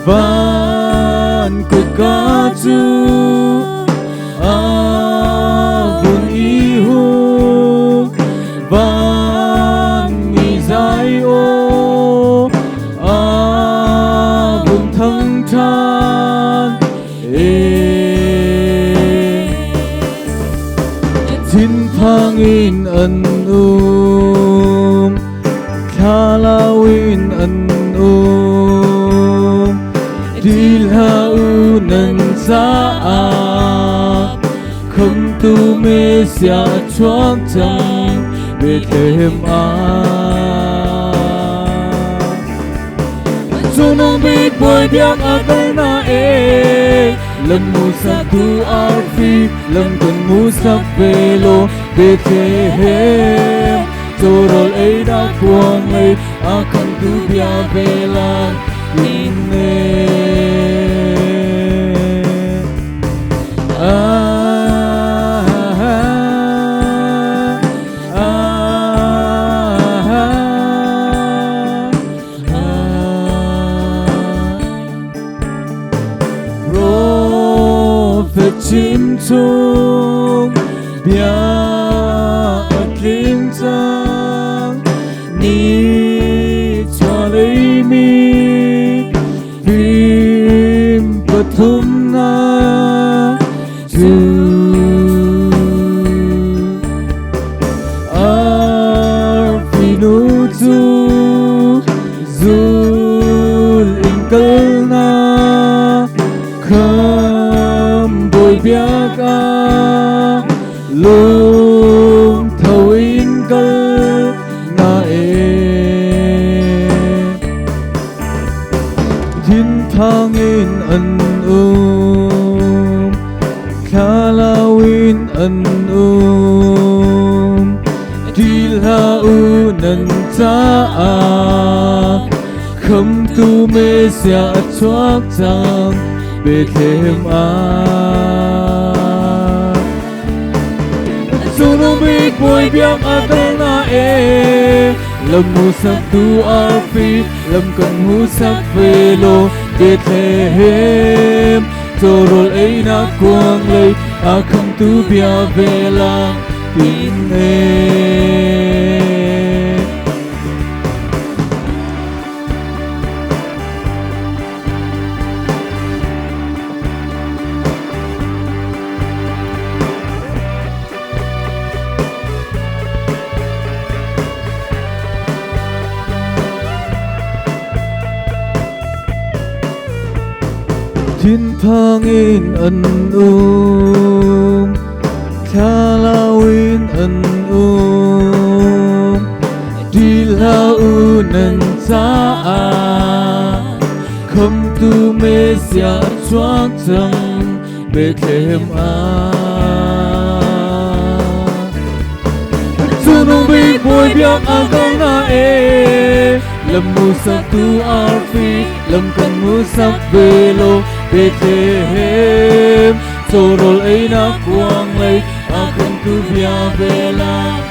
van kekaju abun ihu van mizai o abun thăng than Tin thangin an Khalawin an Dilhau nan sa Không tu mê xia chuak chang Bethlehem Cho nông biết bồi biak atal na Lam musak tu arfi Lam kan musak velo Bethlehem Torol ay da kuang ay Akan tu bia velan Inne chim chung bia kim chang ni cho lấy mi phim pathum na chu arfinu chu zul inkal na biak lung thâu in cơ na Thiên thang in an Khalawin an Dilhau nan cha Khâm tu mê xia chuak chang Bethlehem Cho nông biết bồi biak atal na Lam musak tu arfi Lam kan musak velo Bethlehem Torol ay na kuang lay Akam tu bia vela Pinne Thiên thangin an Khalawin an Dilhau nan sa Khâm tu mê xia chuak chang Bethlehem Cho nông biết bồi biak atal na Lam musak tu arfi Lam kan musak velo Bethlehem Torol ay na kuang lay Akan tu bia vela